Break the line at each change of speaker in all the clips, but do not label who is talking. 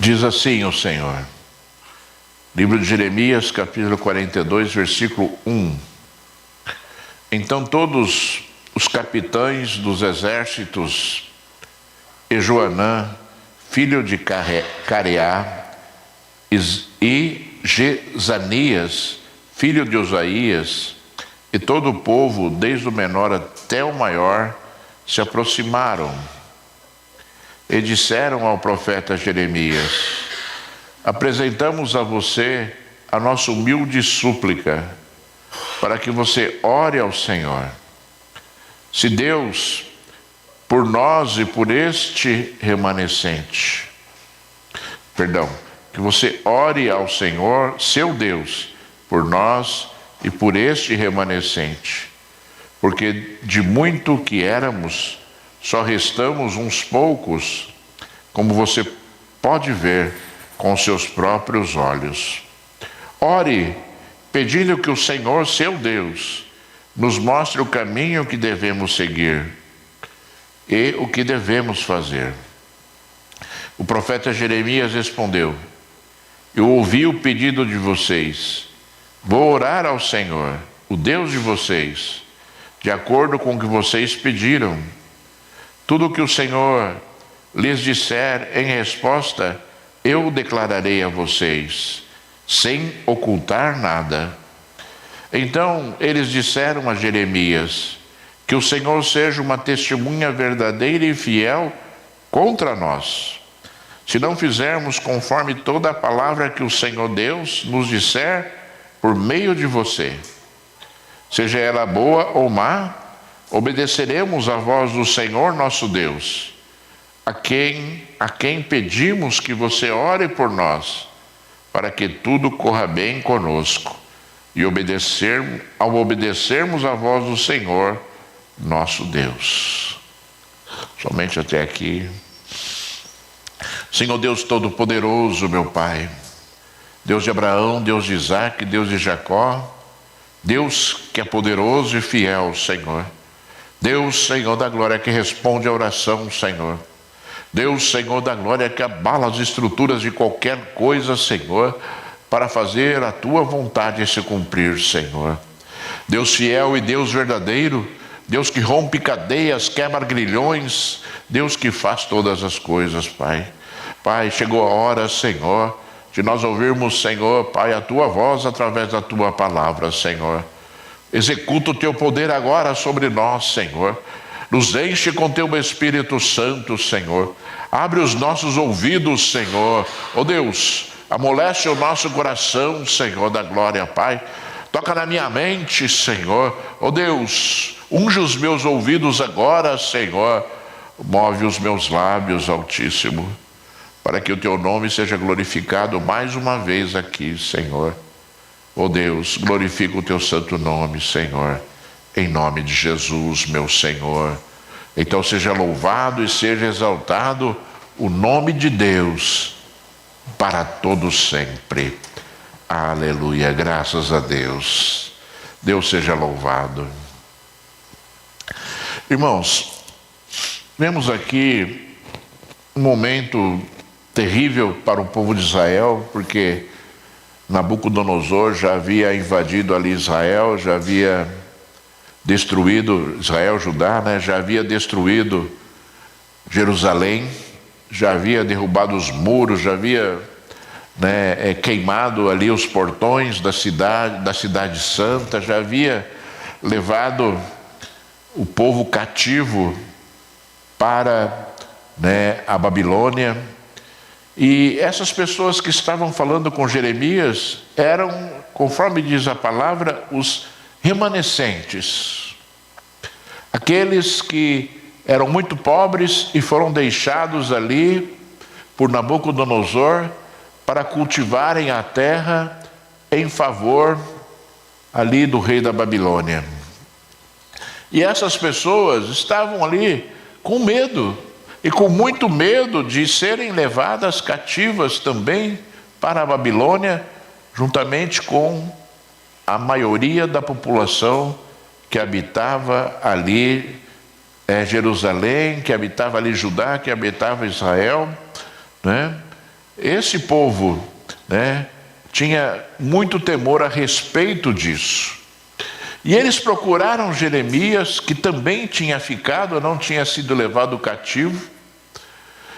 Diz assim o Senhor, livro de Jeremias, capítulo 42, versículo 1. Então todos os capitães dos exércitos e Joanã, filho de Careá, e Jezanias, filho de Osaías, e todo o povo, desde o menor até o maior, se aproximaram e disseram ao profeta Jeremias: apresentamos a você a nossa humilde súplica, para que você ore ao Senhor. Se Deus, por nós e por este remanescente, que você ore ao Senhor, seu Deus, por nós e por este remanescente, porque de muito que éramos, só restamos uns poucos, como você pode ver com seus próprios olhos. Ore, pedindo que o Senhor, seu Deus, nos mostre o caminho que devemos seguir e o que devemos fazer. O profeta Jeremias respondeu: eu ouvi o pedido de vocês. Vou orar ao Senhor, o Deus de vocês, de acordo com o que vocês pediram. Tudo o que o Senhor lhes disser em resposta, eu declararei a vocês, sem ocultar nada. Então eles disseram a Jeremias: que o Senhor seja uma testemunha verdadeira e fiel contra nós, se não fizermos conforme toda a palavra que o Senhor Deus nos disser por meio de você. Seja ela boa ou má, obedeceremos à voz do Senhor nosso Deus, a quem pedimos que você ore por nós, para que tudo corra bem conosco, e ao obedecermos à voz do Senhor nosso Deus. Somente até aqui. Senhor Deus Todo-Poderoso, meu Pai, Deus de Abraão, Deus de Isaac, Deus de Jacó, Deus que é poderoso e fiel, Senhor. Deus, Senhor da glória, que responde a oração, Senhor. Deus, Senhor da glória, que abala as estruturas de qualquer coisa, Senhor, para fazer a Tua vontade se cumprir, Senhor. Deus fiel e Deus verdadeiro, Deus que rompe cadeias, quebra grilhões, Deus que faz todas as coisas, Pai. Pai, chegou a hora, Senhor, de nós ouvirmos, Senhor, Pai, a Tua voz através da Tua palavra, Senhor. Executa o Teu poder agora sobre nós, Senhor. Nos enche com Teu Espírito Santo, Senhor. Abre os nossos ouvidos, Senhor. Oh Deus, amolece o nosso coração, Senhor da glória, Pai. Toca na minha mente, Senhor. Oh Deus, unge os meus ouvidos agora, Senhor. Move os meus lábios, Altíssimo, para que o Teu nome seja glorificado mais uma vez aqui, Senhor. Oh Deus, glorifica o Teu santo nome, Senhor, em nome de Jesus, meu Senhor. Então seja louvado e seja exaltado o nome de Deus para todos sempre. Aleluia, graças a Deus. Deus seja louvado. Irmãos, vemos aqui um momento terrível para o povo de Israel, porque Nabucodonosor já havia invadido ali Israel, já havia destruído Israel, Judá, né? Já havia destruído Jerusalém, já havia derrubado os muros, já havia queimado ali os portões da cidade santa, já havia levado o povo cativo para a Babilônia. E essas pessoas que estavam falando com Jeremias eram, conforme diz a palavra, os remanescentes, aqueles que eram muito pobres e foram deixados ali por Nabucodonosor para cultivarem a terra em favor ali do rei da Babilônia. E essas pessoas estavam ali com medo, e com muito medo de serem levadas cativas também para a Babilônia, juntamente com a maioria da população que habitava ali Jerusalém, que habitava ali Judá, que habitava Israel, né? esse povo, né, tinha muito temor a respeito disso. E eles procuraram Jeremias, que também tinha ficado, não tinha sido levado cativo.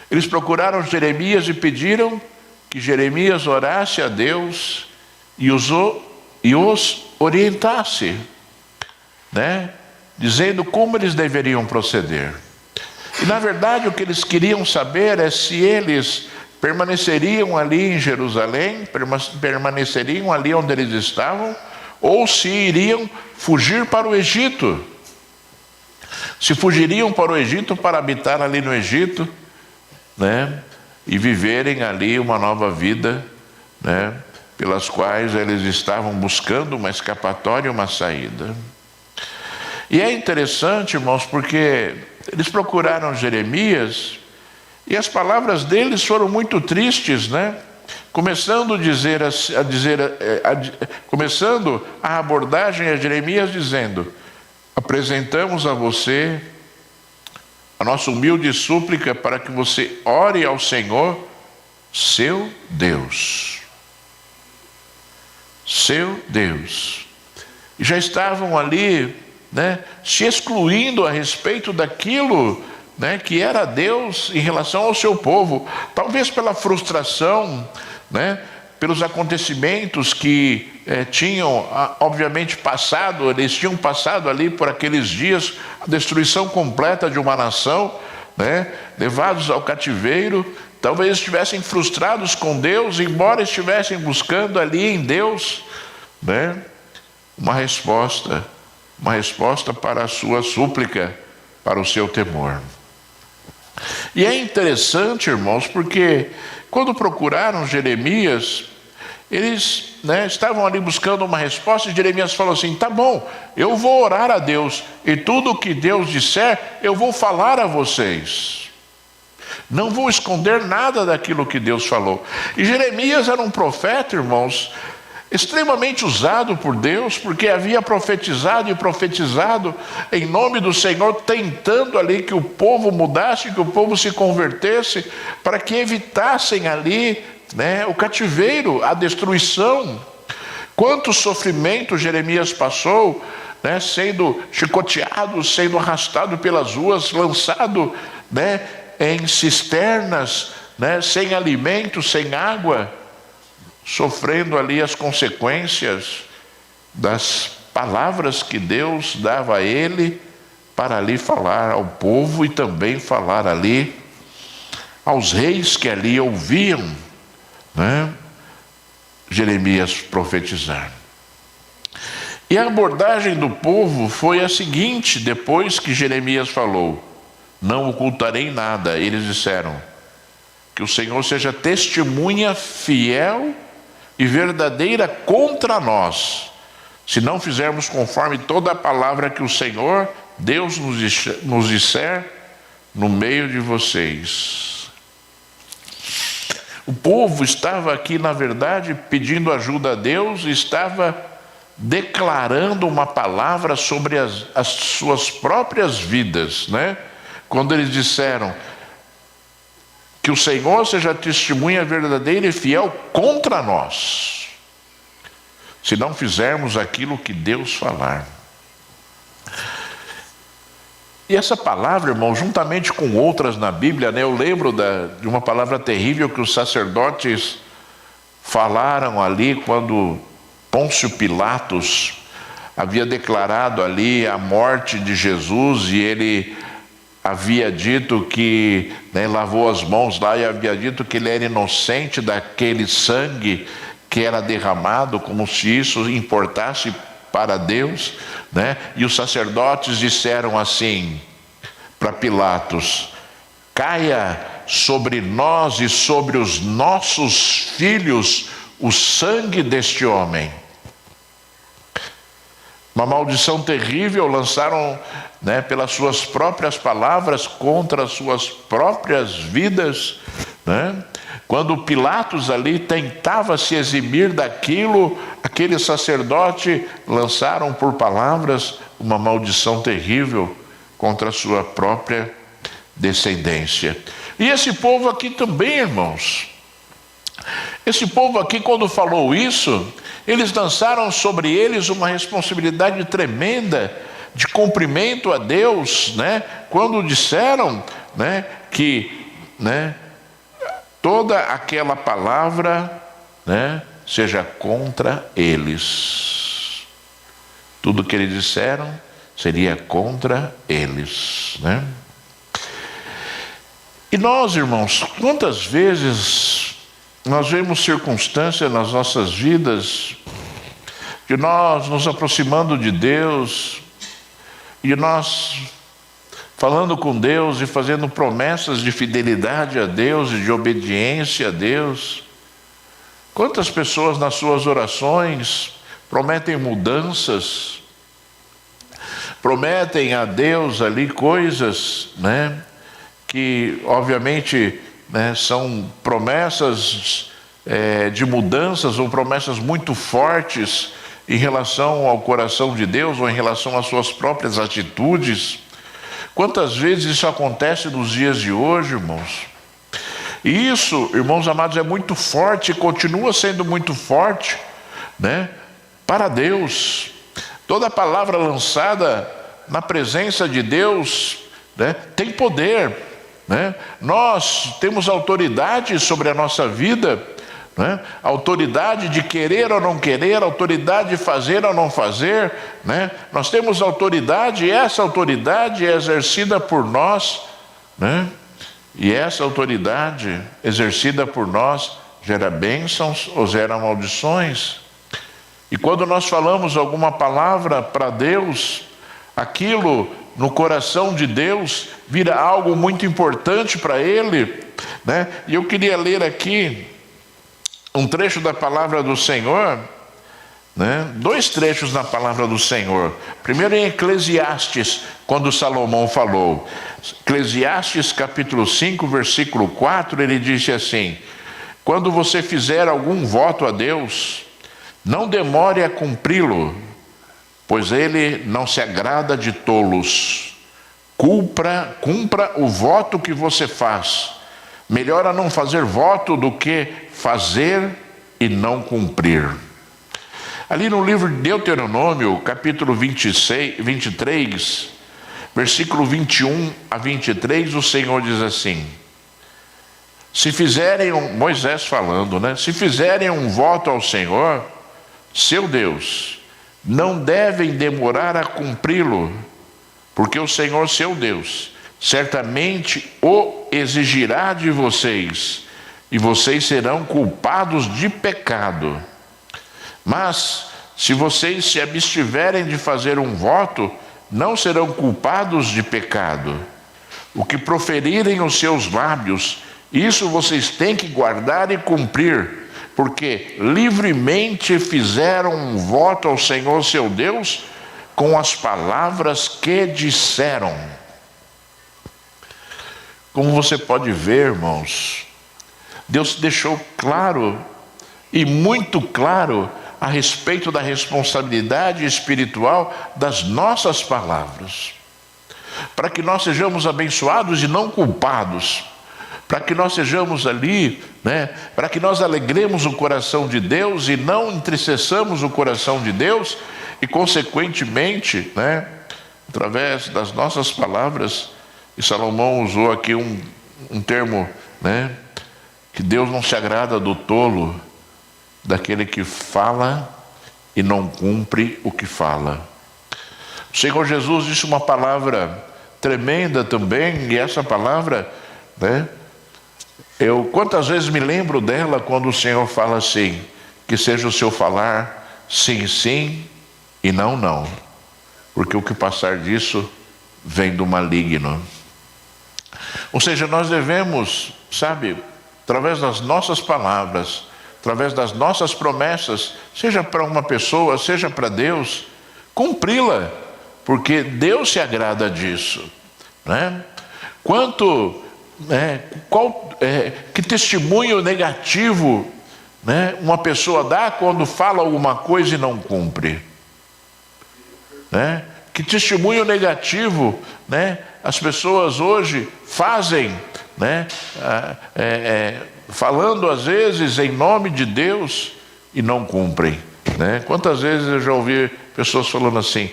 Eles procuraram Jeremias e pediram que Jeremias orasse a Deus e os orientasse, né, dizendo como eles deveriam proceder. E na verdade o que eles queriam saber é se eles permaneceriam ali em Jerusalém, permaneceriam ali onde eles estavam, ou se iriam fugir para o Egito. Se fugiriam para o Egito para habitar ali no Egito, né, e viverem ali uma nova vida, né, pelas quais eles estavam buscando uma escapatória, uma saída. E é interessante, irmãos, porque eles procuraram Jeremias e as palavras deles foram muito tristes, né? Começando a abordagem a Jeremias dizendo: apresentamos a você a nossa humilde súplica para que você ore ao Senhor, seu Deus. Seu Deus. E já estavam ali, né, se excluindo a respeito daquilo, né, que era Deus em relação ao seu povo. Talvez pela frustração, né, pelos acontecimentos que tinham, obviamente, passado. Eles tinham passado ali por aqueles dias a destruição completa de uma nação, né, levados ao cativeiro. Talvez estivessem frustrados com Deus, embora estivessem buscando ali em Deus, né, uma resposta para a sua súplica, para o seu temor. E é interessante, irmãos, porque quando procuraram Jeremias, eles, né, estavam ali buscando uma resposta, e Jeremias falou assim: tá bom, eu vou orar a Deus, e tudo o que Deus disser, eu vou falar a vocês. Não vou esconder nada daquilo que Deus falou. E Jeremias era um profeta, irmãos, extremamente usado por Deus, porque havia profetizado e profetizado em nome do Senhor, tentando ali que o povo mudasse, que o povo se convertesse, para que evitassem ali, né, o cativeiro, a destruição. Quanto sofrimento Jeremias passou, né, sendo chicoteado, sendo arrastado pelas ruas, lançado, né, em cisternas, né, sem alimento, sem água, sofrendo ali as consequências das palavras que Deus dava a ele para ali falar ao povo e também falar ali aos reis que ali ouviam, né, Jeremias profetizar. E a abordagem do povo foi a seguinte: depois que Jeremias falou: não ocultarei nada, eles disseram: que o Senhor seja testemunha fiel e verdadeira contra nós, se não fizermos conforme toda a palavra que o Senhor Deus nos disser no meio de vocês. O povo estava aqui, na verdade, pedindo ajuda a Deus, e estava declarando uma palavra sobre as suas próprias vidas, né? Quando eles disseram que o Senhor seja testemunha verdadeira e fiel contra nós, se não fizermos aquilo que Deus falar. E essa palavra, irmão, juntamente com outras na Bíblia, né, eu lembro de uma palavra terrível que os sacerdotes falaram ali quando Pôncio Pilatos havia declarado ali a morte de Jesus, e ele havia dito que, né, lavou as mãos lá e havia dito que ele era inocente daquele sangue que era derramado, como se isso importasse para Deus, né? E os sacerdotes disseram assim para Pilatos: caia sobre nós e sobre os nossos filhos o sangue deste homem. Uma maldição terrível lançaram, né, pelas suas próprias palavras contra as suas próprias vidas, né? Quando Pilatos ali tentava se eximir daquilo, aquele sacerdote lançaram por palavras uma maldição terrível contra a sua própria descendência. E esse povo aqui também, irmãos, Esse povo aqui, quando falou isso, eles lançaram sobre eles uma responsabilidade tremenda de cumprimento a Deus, né? Quando disseram, né, que, né, toda aquela palavra, né, seja contra eles. Tudo que eles disseram seria contra eles, né? E nós, irmãos, quantas vezes nós vemos circunstâncias nas nossas vidas de nós nos aproximando de Deus, e nós falando com Deus e fazendo promessas de fidelidade a Deus e de obediência a Deus. Quantas pessoas nas suas orações prometem mudanças, prometem a Deus ali coisas, né, que obviamente, né, são promessas de mudanças ou promessas muito fortes em relação ao coração de Deus ou em relação às suas próprias atitudes. Quantas vezes isso acontece nos dias de hoje, irmãos? E isso, irmãos amados, é muito forte, continua sendo muito forte, né, para Deus. Toda palavra lançada na presença de Deus, né, tem poder, né? Nós temos autoridade sobre a nossa vida, né? Autoridade de querer ou não querer, autoridade de fazer ou não fazer, né? Nós temos autoridade, e essa autoridade é exercida por nós, né? E essa autoridade exercida por nós gera bênçãos ou gera maldições. E quando nós falamos alguma palavra para Deus, aquilo no coração de Deus vira algo muito importante para Ele, né? E eu queria ler aqui um trecho da palavra do Senhor, né? Dois trechos na palavra do Senhor. Primeiro em Eclesiastes, quando Salomão falou. Eclesiastes capítulo 5, versículo 4, ele disse assim: quando você fizer algum voto a Deus, não demore a cumpri-lo, pois ele não se agrada de tolos. Cumpra o voto que você faz. Melhor a não fazer voto do que fazer e não cumprir. Ali no livro de Deuteronômio, capítulo 23, versículo 21 a 23, o Senhor diz assim: se fizerem, Moisés falando, né? Se fizerem um voto ao Senhor, seu Deus, não devem demorar a cumpri-lo, porque o Senhor, seu Deus, certamente o exigirá de vocês, e vocês serão culpados de pecado. Mas, se vocês se abstiverem de fazer um voto, não serão culpados de pecado. O que proferirem os seus lábios, isso vocês têm que guardar e cumprir, porque livremente fizeram um voto ao Senhor, seu Deus, com as palavras que disseram. Como você pode ver, irmãos, Deus deixou claro, e muito claro, a respeito da responsabilidade espiritual das nossas palavras, para que nós sejamos abençoados e não culpados, para que nós sejamos ali, né, para que nós alegremos o coração de Deus e não entristeçamos o coração de Deus, e consequentemente, né, através das nossas palavras. E Salomão usou aqui um termo, né, que Deus não se agrada do tolo, daquele que fala e não cumpre o que fala. O Senhor Jesus disse uma palavra tremenda também, e essa palavra, né, eu quantas vezes me lembro dela quando o Senhor fala assim: que seja o seu falar sim, sim e não, não, porque o que passar disso vem do maligno. Ou seja, nós devemos, sabe, através das nossas palavras, através das nossas promessas, seja para uma pessoa, seja para Deus, cumpri-la, porque Deus se agrada disso, né? Que testemunho negativo, né, uma pessoa dá quando fala alguma coisa e não cumpre, né? Que testemunho negativo, né, as pessoas hoje fazem né, falando às vezes em nome de Deus e não cumprem, né? Quantas vezes eu já ouvi pessoas falando assim: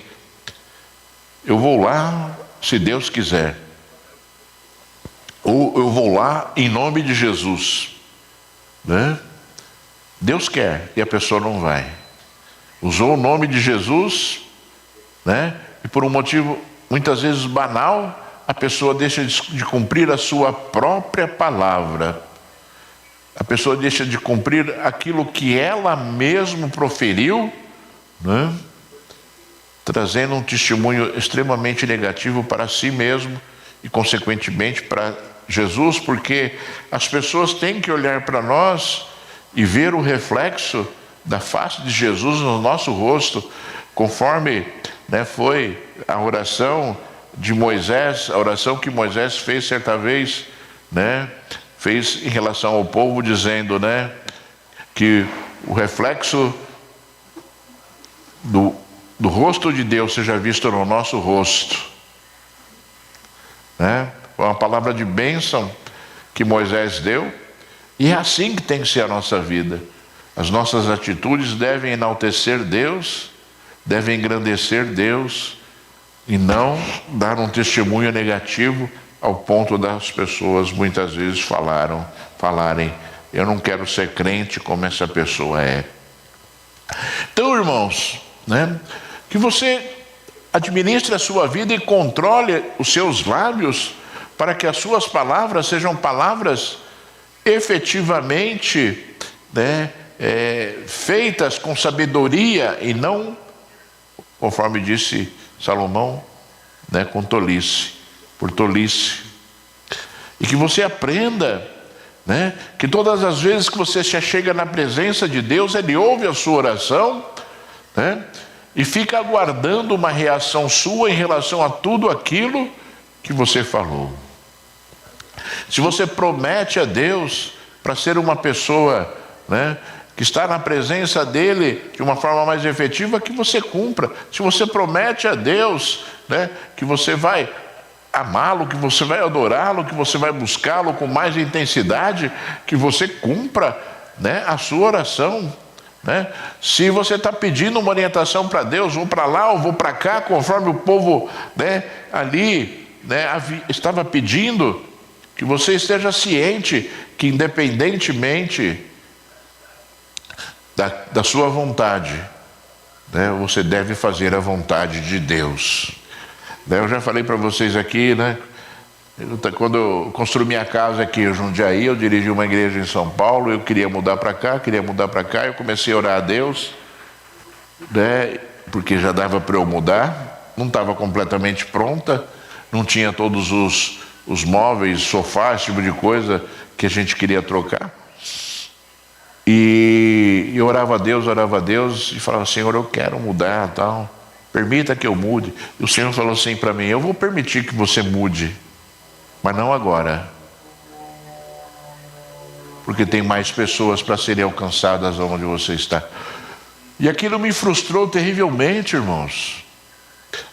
eu vou lá se Deus quiser, ou eu vou lá em nome de Jesus, né? Deus quer e a pessoa não vai. Usou o nome de Jesus, né? E por um motivo muitas vezes banal, a pessoa deixa de cumprir a sua própria palavra. A pessoa deixa de cumprir aquilo que ela mesma proferiu, né? Trazendo um testemunho extremamente negativo para si mesmo e consequentemente para Jesus, porque as pessoas têm que olhar para nós e ver o reflexo da face de Jesus no nosso rosto, conforme, né, foi a oração de Moisés, a oração que Moisés fez certa vez, né, fez em relação ao povo, dizendo, né, que o reflexo do rosto de Deus seja visto no nosso rosto, né? Foi uma palavra de bênção que Moisés deu, e é assim que tem que ser a nossa vida. As nossas atitudes devem enaltecer Deus, devem engrandecer Deus, e não dar um testemunho negativo ao ponto das pessoas muitas vezes falarem: eu não quero ser crente como essa pessoa é. Então, irmãos, né, que você administre a sua vida e controle os seus lábios, para que as suas palavras sejam palavras efetivamente, né, feitas com sabedoria e não, conforme disse Salomão, né, com tolice, por tolice. E que você aprenda, né, que todas as vezes que você se chega na presença de Deus, Ele ouve a sua oração, né, e fica aguardando uma reação sua em relação a tudo aquilo que você falou. Se você promete a Deus para ser uma pessoa, né, que está na presença dele de uma forma mais efetiva, que você cumpra. Se você promete a Deus, né, que você vai amá-lo, que você vai adorá-lo, que você vai buscá-lo com mais intensidade, que você cumpra, né, a sua oração, né? Se você está pedindo uma orientação para Deus, vou para lá ou vou para cá, conforme o povo, né, ali, né, estava pedindo, que você esteja ciente que independentemente da sua vontade, né, você deve fazer a vontade de Deus. Eu já falei para vocês aqui, né, quando eu construí minha casa aqui em Jundiaí, eu dirigi uma igreja em São Paulo, eu queria mudar para cá, eu comecei a orar a Deus, né, porque já dava para eu mudar, não estava completamente pronta, não tinha todos os móveis, sofás, esse tipo de coisa que a gente queria trocar. E eu orava a Deus e falava: Senhor, eu quero mudar, tal, permita que eu mude. E o Senhor falou assim para mim: eu vou permitir que você mude, mas não agora, porque tem mais pessoas para serem alcançadas onde você está. E aquilo me frustrou terrivelmente, irmãos.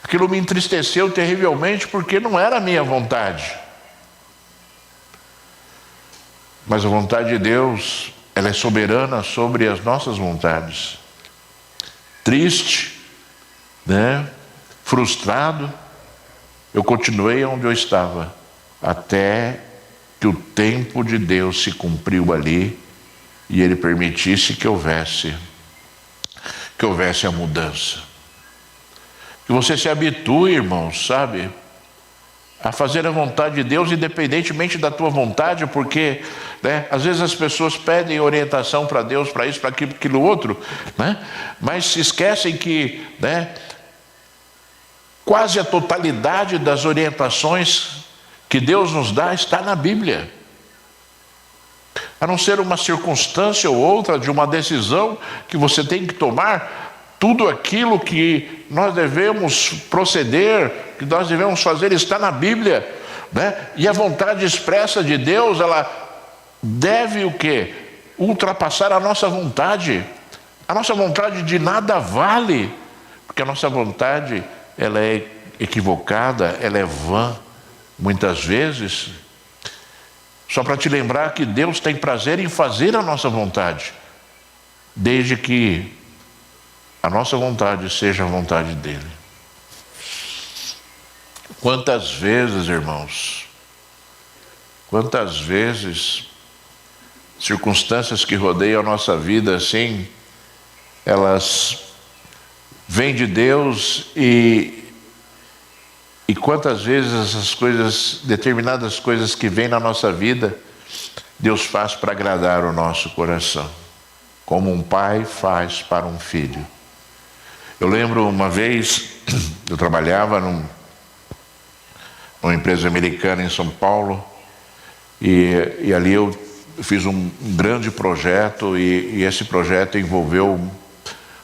Aquilo me entristeceu terrivelmente, porque não era a minha vontade. Mas a vontade de Deus, ela é soberana sobre as nossas vontades. Triste, né? Frustrado, eu continuei onde eu estava, até que o tempo de Deus se cumpriu ali e Ele permitisse que houvesse a mudança. Que você se habitue, irmãos, sabe, a fazer a vontade de Deus independentemente da tua vontade, porque, né, às vezes as pessoas pedem orientação para Deus, para isso, para aquilo, para aquilo outro, né, mas se esquecem que, né, quase a totalidade das orientações que Deus nos dá está na Bíblia. A não ser uma circunstância ou outra de uma decisão que você tem que tomar, tudo aquilo que nós devemos proceder, que nós devemos fazer, está na Bíblia, né? E a vontade expressa de Deus, ela deve o quê? Ultrapassar a nossa vontade. A nossa vontade de nada vale, porque a nossa vontade, ela é equivocada, ela é vã, muitas vezes. Só para te lembrar que Deus tem prazer em fazer a nossa vontade, desde que a nossa vontade seja a vontade dele. Quantas vezes, irmãos, quantas vezes circunstâncias que rodeiam a nossa vida assim, elas vêm de Deus e quantas vezes essas coisas, determinadas coisas que vêm na nossa vida, Deus faz para agradar o nosso coração, como um pai faz para um filho. Eu lembro uma vez, eu trabalhava numa empresa americana em São Paulo, e ali eu fiz um grande projeto, e esse projeto envolveu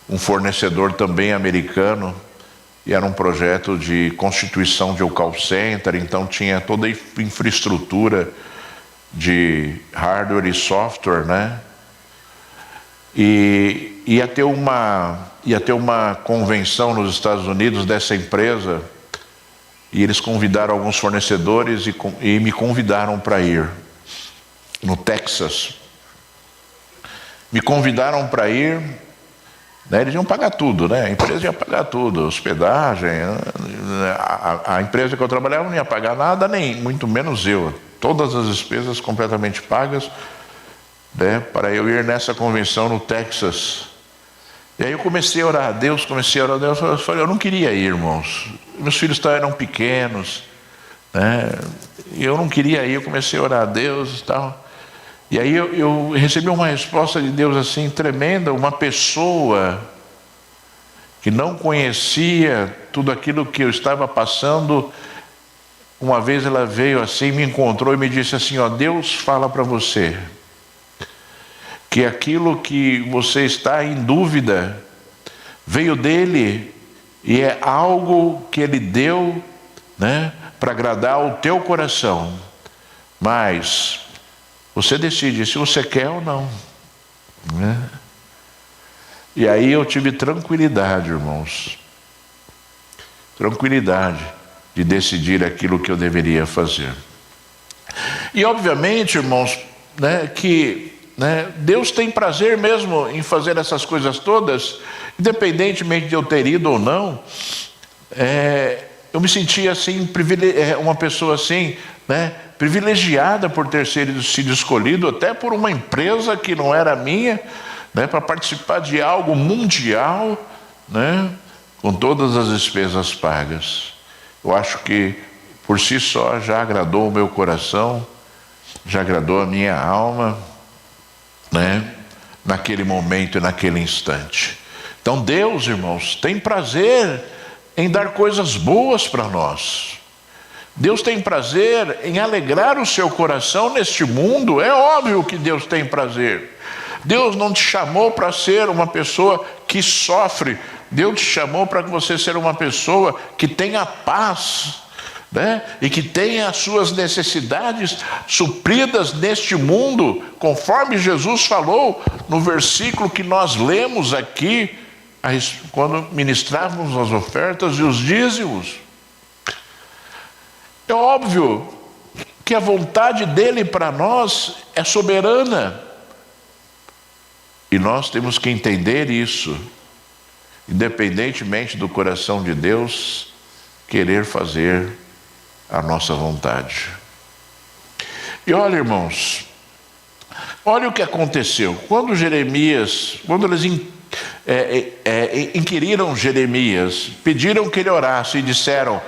um fornecedor também americano, e era um projeto de constituição de um call center, então tinha toda a infraestrutura de hardware e software, né? E ia ter uma convenção nos Estados Unidos dessa empresa, e eles convidaram alguns fornecedores e me convidaram para ir, no Texas. Me convidaram para ir, né? Eles iam pagar tudo, né? A empresa ia pagar tudo, hospedagem. A empresa que eu trabalhava não ia pagar nada, nem muito menos eu. Todas as despesas completamente pagas, né? Para eu ir nessa convenção no Texas. E aí eu comecei a orar a Deus, eu falei, eu não queria ir, irmãos. Meus filhos eram pequenos, né? E eu não queria ir, eu comecei a orar a Deus e tal. E aí eu recebi uma resposta de Deus assim, tremenda. Uma pessoa que não conhecia tudo aquilo que eu estava passando, uma vez ela veio assim, me encontrou e me disse assim, ó, Deus fala para você que aquilo que você está em dúvida veio dele e é algo que ele deu, né, para agradar o teu coração, mas você decide se você quer ou não, né? E aí eu tive tranquilidade, irmãos, tranquilidade de decidir aquilo que eu deveria fazer. E obviamente, irmãos, né, que Deus tem prazer mesmo em fazer essas coisas todas, independentemente de eu ter ido ou não. Eu me sentia assim, uma pessoa assim, né, privilegiada por ter sido escolhido até por uma empresa que não era minha, né, para participar de algo mundial, né, com todas as despesas pagas. Eu acho que por si só já agradou o meu coração, já agradou a minha alma, né, naquele momento e naquele instante. Então Deus, irmãos, tem prazer em dar coisas boas para nós. Deus tem prazer em alegrar o seu coração neste mundo. É óbvio que Deus tem prazer. Deus não te chamou para ser uma pessoa que sofre. Deus te chamou para você ser uma pessoa que tenha paz, né? E que tenha as suas necessidades supridas neste mundo, conforme Jesus falou no versículo que nós lemos aqui, quando ministrávamos as ofertas e os dízimos. É óbvio que a vontade dele para nós é soberana, e nós temos que entender isso, independentemente do coração de Deus querer fazer a nossa vontade. E olha, irmãos, olha o que aconteceu. Quando eles inquiriram Jeremias, pediram que ele orasse e disseram,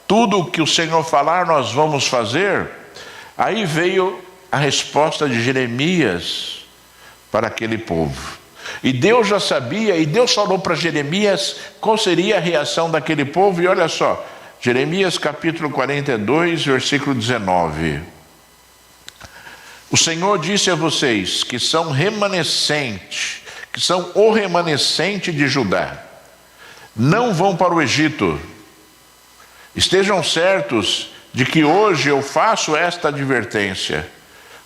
tudo o que o Senhor falar nós vamos fazer. Aí veio a resposta de Jeremias para aquele povo. E Deus já sabia, e Deus falou para Jeremias qual seria a reação daquele povo. E olha só, Jeremias capítulo 42, versículo 19. O Senhor disse a vocês que são remanescente, que são o remanescente de Judá, não vão para o Egito. Estejam certos de que hoje eu faço esta advertência.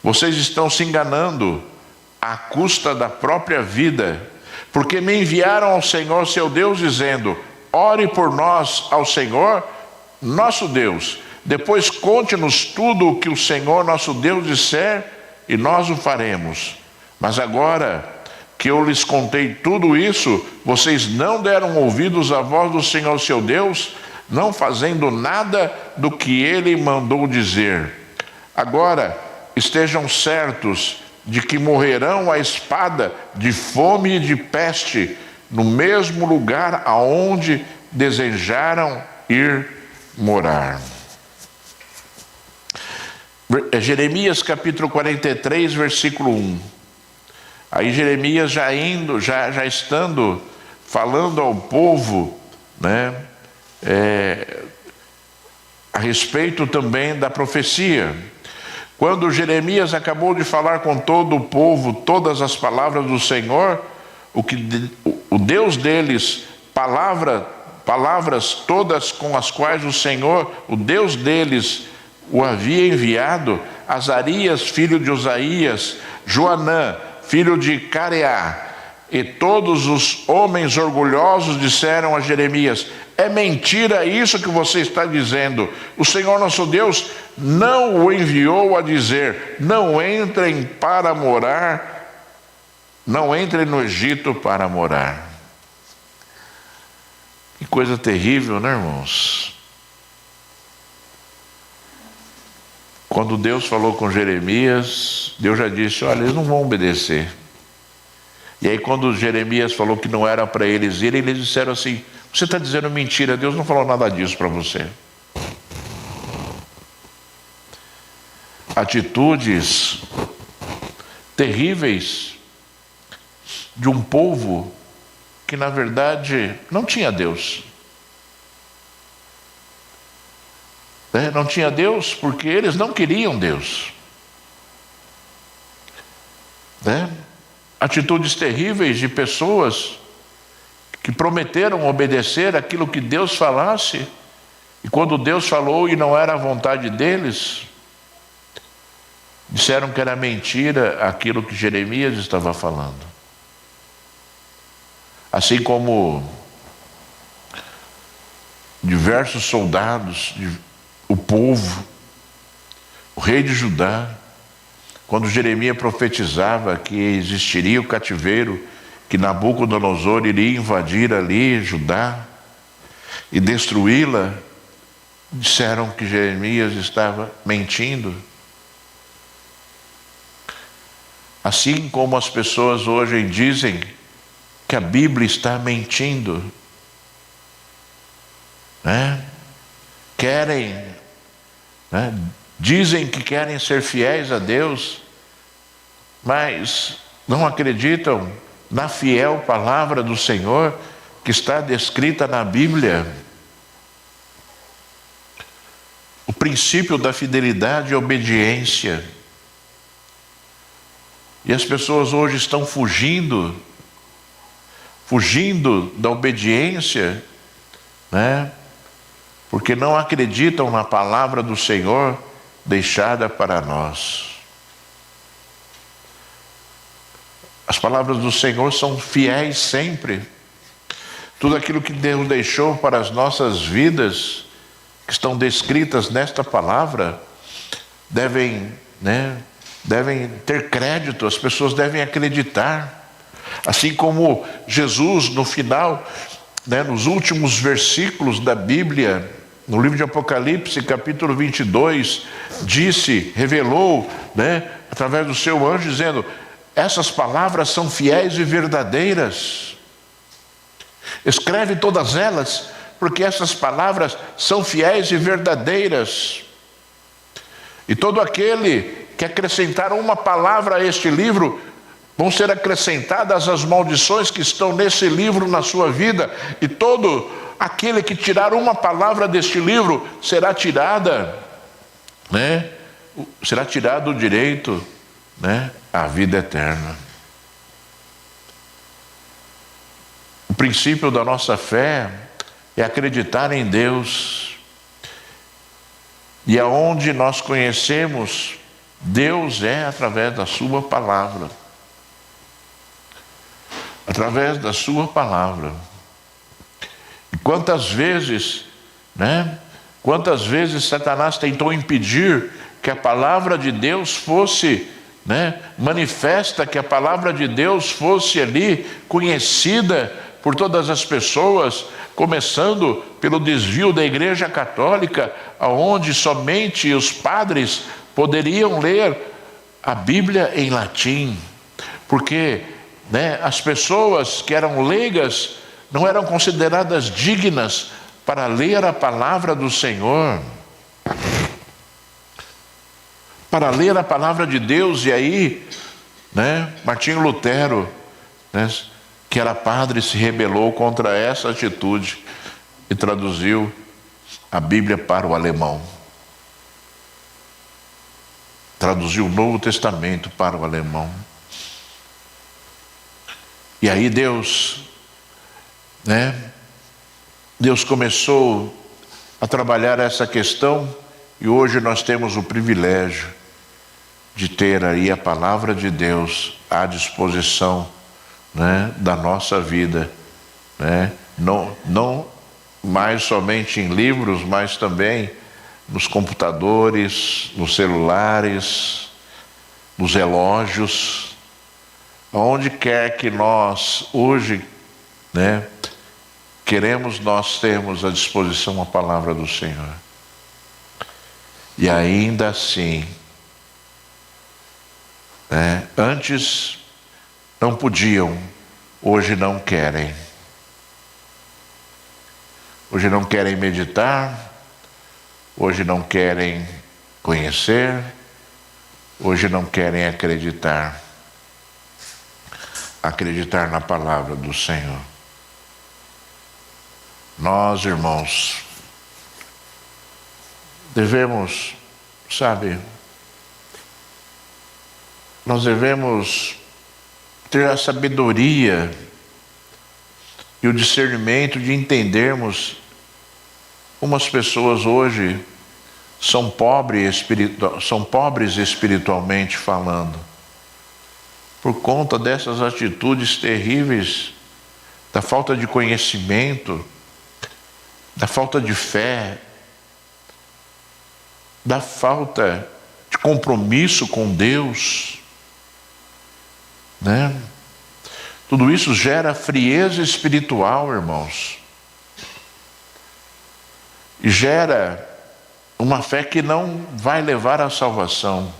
Vocês estão se enganando à custa da própria vida, porque me enviaram ao Senhor seu Deus dizendo, ore por nós ao Senhor nosso Deus, Depois conte-nos tudo o que o Senhor nosso Deus disser, e nós o faremos. Mas agora que eu lhes contei tudo isso, vocês não deram ouvidos à voz do Senhor seu Deus, não fazendo nada do que ele mandou dizer. Agora estejam certos de que morrerão à espada, de fome e de peste, no mesmo lugar aonde desejaram ir morar. Jeremias capítulo 43, versículo 1. Aí Jeremias já estando falando ao povo, né, a respeito também da profecia. Quando Jeremias acabou de falar com todo o povo todas as palavras do Senhor, o Deus deles, palavras todas com as quais o Senhor, o Deus deles, o havia enviado, Azarias, filho de Osaías, Joanã, filho de Careá, e todos os homens orgulhosos disseram a Jeremias: é mentira isso que você está dizendo. O Senhor nosso Deus não o enviou a dizer: não entrem para morar, não entrem no Egito para morar. Que coisa terrível, né, irmãos? Quando Deus falou com Jeremias, Deus já disse: olha, eles não vão obedecer. E aí quando Jeremias falou que não era para eles irem, eles disseram assim: você está dizendo mentira, Deus não falou nada disso para você. Atitudes terríveis de um povo que na verdade não tinha Deus. Não tinha Deus porque eles não queriam Deus. Atitudes terríveis de pessoas que prometeram obedecer aquilo que Deus falasse, e quando Deus falou e não era a vontade deles, disseram que era mentira aquilo que Jeremias estava falando. Assim como diversos soldados, o povo, o rei de Judá, quando Jeremias profetizava que existiria o cativeiro, que Nabucodonosor iria invadir ali Judá e destruí-la, disseram que Jeremias estava mentindo. Assim como as pessoas hoje dizem que a Bíblia está mentindo, querem, dizem que querem ser fiéis a Deus, mas não acreditam na fiel palavra do Senhor que está descrita na Bíblia. O princípio da fidelidade e obediência. E as pessoas hoje estão fugindo da obediência, porque não acreditam na palavra do Senhor deixada para nós. As palavras do Senhor são fiéis sempre. Tudo aquilo que Deus deixou para as nossas vidas, que estão descritas nesta palavra, devem ter crédito, as pessoas devem acreditar. Assim como Jesus, no final, nos últimos versículos da Bíblia, no livro de Apocalipse, capítulo 22, revelou, através do seu anjo, dizendo: essas palavras são fiéis e verdadeiras. Escreve todas elas, porque essas palavras são fiéis e verdadeiras. E todo aquele que acrescentar uma palavra a este livro, vão ser acrescentadas as maldições que estão nesse livro na sua vida. E todo aquele que tirar uma palavra deste livro será tirado o direito, à vida eterna. O princípio da nossa fé é acreditar em Deus. E aonde nós conhecemos Deus é através da sua palavra. Através da sua palavra. E quantas vezes, Quantas vezes Satanás tentou impedir que a palavra de Deus fosse, manifesta, que a palavra de Deus fosse ali conhecida por todas as pessoas, começando pelo desvio da Igreja Católica, onde somente os padres poderiam ler a Bíblia em latim, porque as pessoas que eram leigas não eram consideradas dignas para ler a palavra do Senhor, para ler a palavra de Deus. E aí, Martinho Lutero, que era padre, se rebelou contra essa atitude e traduziu a Bíblia para o alemão. Traduziu o Novo Testamento para o alemão. E aí Deus começou a trabalhar essa questão, e hoje nós temos o privilégio de ter aí a palavra de Deus à disposição, da nossa vida, não mais somente em livros, mas também nos computadores, nos celulares, nos relógios, aonde quer que nós hoje, queremos, nós temos à disposição a palavra do Senhor. E ainda assim, antes não podiam, hoje não querem. Hoje não querem meditar, hoje não querem conhecer, hoje não querem acreditar na palavra do Senhor. Nós, irmãos, devemos, nós devemos ter a sabedoria e o discernimento de entendermos como as pessoas hoje são pobres espiritualmente falando, por conta dessas atitudes terríveis, da falta de conhecimento, da falta de fé, da falta de compromisso com Deus, Tudo isso gera frieza espiritual, irmãos, e gera uma fé que não vai levar à salvação.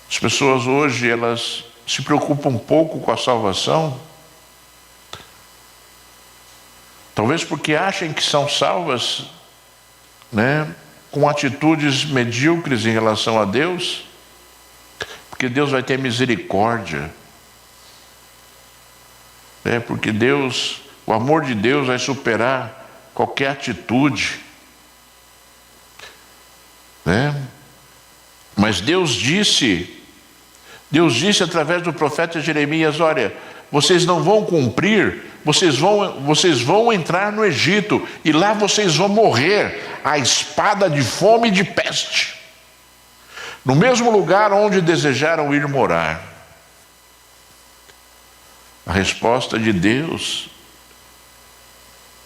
As pessoas hoje, elas se preocupam um pouco com a salvação, talvez porque achem que são salvas, com atitudes medíocres em relação a Deus, porque Deus vai ter misericórdia, porque o amor de Deus vai superar qualquer atitude, Mas Deus disse através do profeta Jeremias: olha, vocês não vão cumprir, vocês vão entrar no Egito, e lá vocês vão morrer à espada de fome e de peste, no mesmo lugar onde desejaram ir morar. A resposta de Deus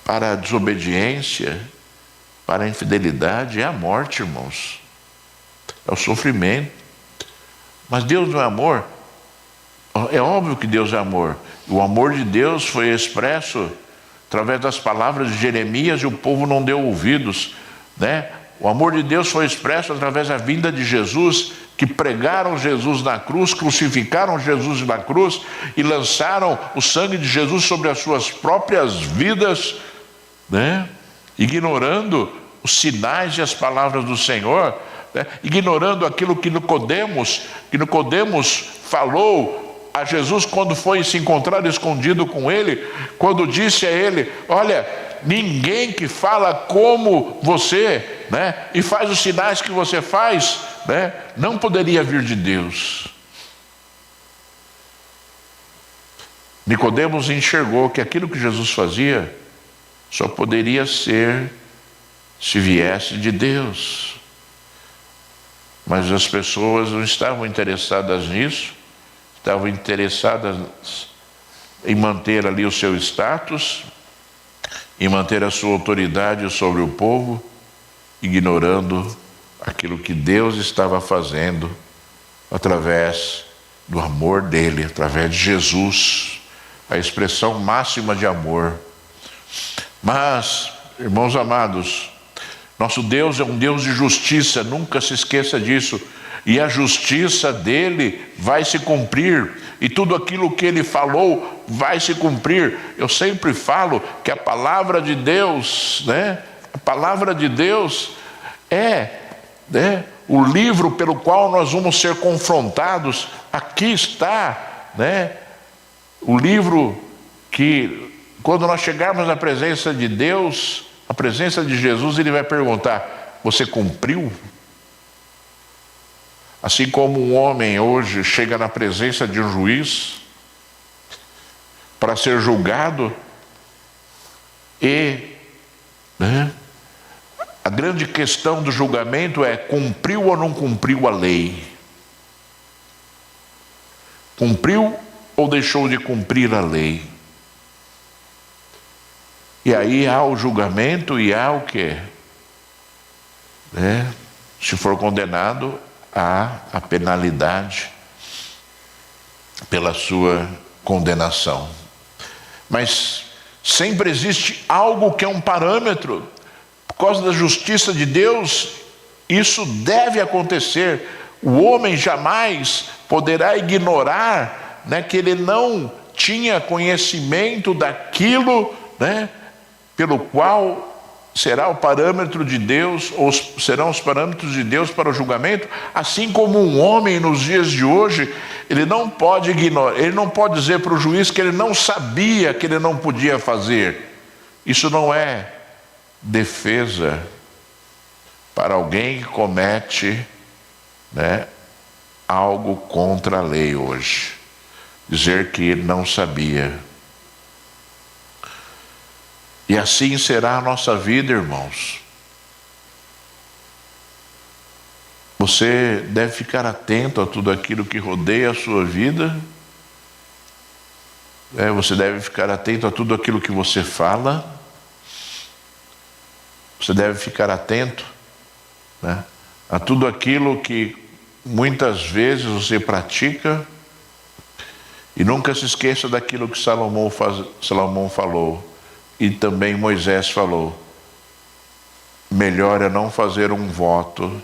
para a desobediência, para a infidelidade, é a morte, irmãos. É o sofrimento. Mas Deus não é amor? É óbvio que Deus é amor. O amor de Deus foi expresso através das palavras de Jeremias, e o povo não deu ouvidos, O amor de Deus foi expresso através da vinda de Jesus, que pregaram Jesus na cruz, crucificaram Jesus na cruz e lançaram o sangue de Jesus sobre as suas próprias vidas, ignorando os sinais e as palavras do Senhor, ignorando aquilo que Nicodemos falou a Jesus quando foi se encontrar escondido com ele, quando disse a ele: olha, ninguém que fala como você, e faz os sinais que você faz, não poderia vir de Deus. Nicodemos enxergou que aquilo que Jesus fazia só poderia ser se viesse de Deus. Mas as pessoas não estavam interessadas nisso, estavam interessadas em manter ali o seu status, em manter a sua autoridade sobre o povo, ignorando aquilo que Deus estava fazendo através do amor dele, através de Jesus, a expressão máxima de amor. Mas, irmãos amados, nosso Deus é um Deus de justiça, nunca se esqueça disso. E a justiça dele vai se cumprir, e tudo aquilo que ele falou vai se cumprir. Eu sempre falo que a palavra de Deus, a palavra de Deus é, o livro pelo qual nós vamos ser confrontados. Aqui está, o livro que, quando nós chegarmos na presença de Deus, a presença de Jesus, ele vai perguntar: você cumpriu? Assim como um homem hoje chega na presença de um juiz para ser julgado, e a grande questão do julgamento é: cumpriu ou não cumpriu a lei? Cumpriu ou deixou de cumprir a lei? E aí há o julgamento e há o quê? Se for condenado, há a penalidade pela sua condenação. Mas sempre existe algo que é um parâmetro. Por causa da justiça de Deus, isso deve acontecer. O homem jamais poderá ignorar, que ele não tinha conhecimento daquilo, pelo qual será o parâmetro de Deus, ou serão os parâmetros de Deus para o julgamento. Assim como um homem nos dias de hoje, ele não pode ignorar, ele não pode dizer para o juiz que ele não sabia, que ele não podia fazer. Isso não é defesa para alguém que comete algo contra a lei hoje. Dizer que ele não sabia. E assim será a nossa vida, irmãos. Você deve ficar atento a tudo aquilo que rodeia a sua vida. Você deve ficar atento a tudo aquilo que você fala. Você deve ficar atento a tudo aquilo que muitas vezes você pratica. E nunca se esqueça daquilo que Salomão falou. E também Moisés falou: melhor é não fazer um voto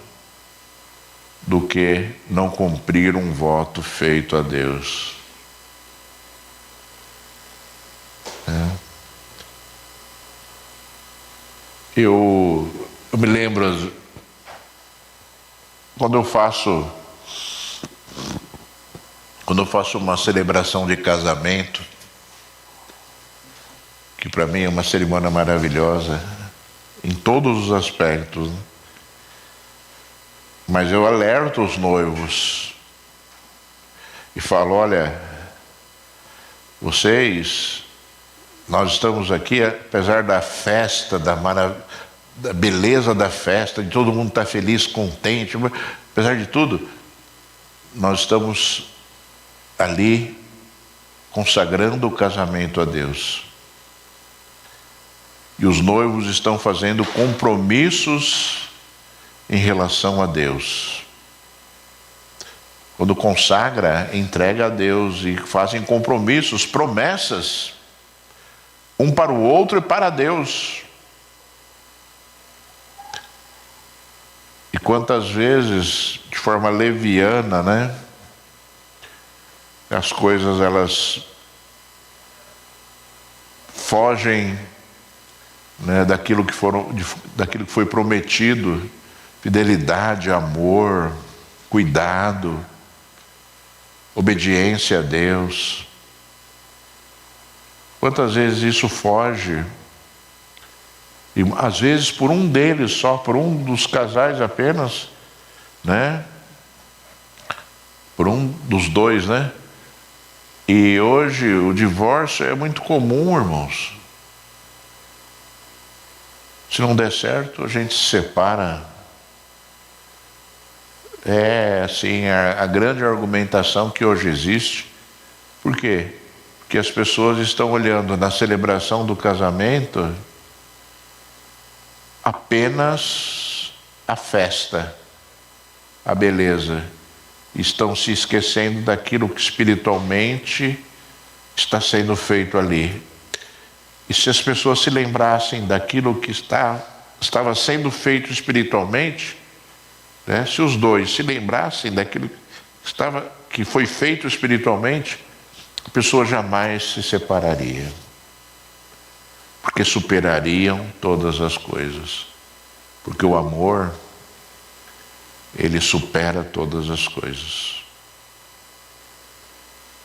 do que não cumprir um voto feito a Deus. Eu me lembro, quando eu faço uma celebração de casamento, que para mim é uma cerimônia maravilhosa, em todos os aspectos, mas eu alerto os noivos e falo: olha, nós estamos aqui, apesar da festa, da beleza da festa, de todo mundo estar feliz, contente, apesar de tudo, nós estamos ali consagrando o casamento a Deus. E os noivos estão fazendo compromissos em relação a Deus. Quando consagra, entrega a Deus e fazem compromissos, promessas, um para o outro e para Deus. E quantas vezes, de forma leviana, as coisas elas fogem daquilo que foi prometido: fidelidade, amor, cuidado, obediência a Deus. Quantas vezes isso foge? E às vezes por um deles só, por um dos casais apenas, por um dos dois, E hoje o divórcio é muito comum, irmãos. Se não der certo, a gente se separa. É assim a grande argumentação que hoje existe. Por quê? Porque as pessoas estão olhando na celebração do casamento apenas a festa, a beleza. Estão se esquecendo daquilo que espiritualmente está sendo feito ali. E se as pessoas se lembrassem daquilo que estava sendo feito espiritualmente, né? Se os dois se lembrassem daquilo que foi feito espiritualmente, a pessoa jamais se separaria, porque superariam todas as coisas, porque o amor, ele supera todas as coisas.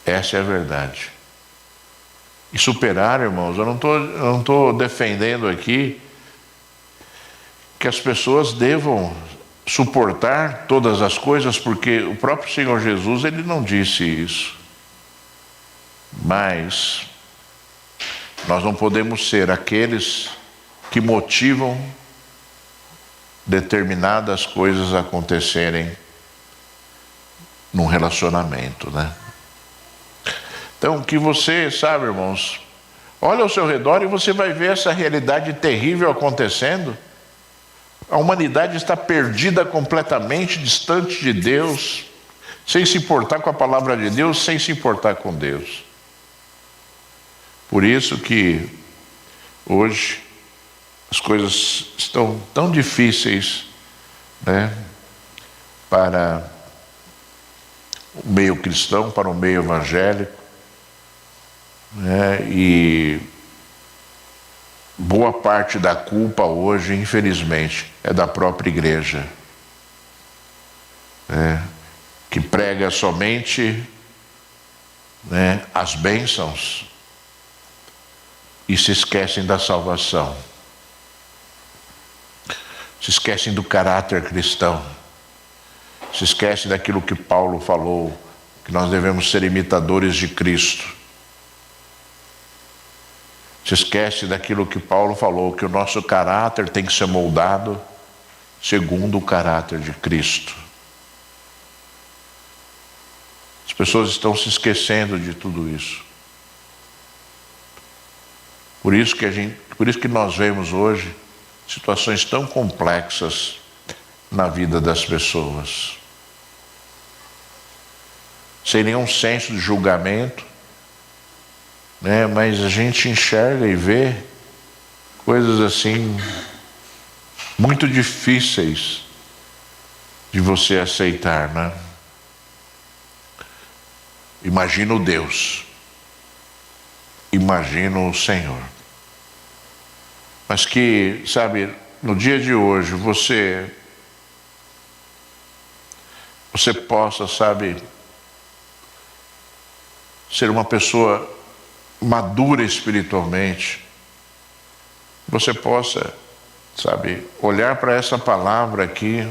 Essa é a verdade. E superar, irmãos, eu não estou defendendo aqui que as pessoas devam suportar todas as coisas, porque o próprio Senhor Jesus, ele não disse isso. Mas nós não podemos ser aqueles que motivam determinadas coisas a acontecerem num relacionamento, né? Então, que você, sabe, irmãos, olha ao seu redor e você vai ver essa realidade terrível acontecendo. A humanidade está perdida completamente, distante de Deus, sem se importar com a palavra de Deus, sem se importar com Deus. Por isso que hoje as coisas estão tão difíceis, né, para o meio cristão, para o meio evangélico, né, e boa parte da culpa hoje, infelizmente, é da própria igreja, né, que prega somente, né, as bênçãos e se esquecem da salvação, se esquecem do caráter cristão, se esquecem daquilo que Paulo falou, que nós devemos ser imitadores de Cristo. Se esquece daquilo que Paulo falou, que o nosso caráter tem que ser moldado segundo o caráter de Cristo. As pessoas estão se esquecendo de tudo isso. Por isso que nós vemos hoje situações tão complexas na vida das pessoas. Sem nenhum senso de julgamento, né? Mas a gente enxerga e vê coisas assim muito difíceis de você aceitar, né? Imagina o Deus, imagina o Senhor. Mas que, sabe, no dia de hoje você possa, sabe, ser uma pessoa madura espiritualmente, você possa, sabe, olhar para essa palavra aqui,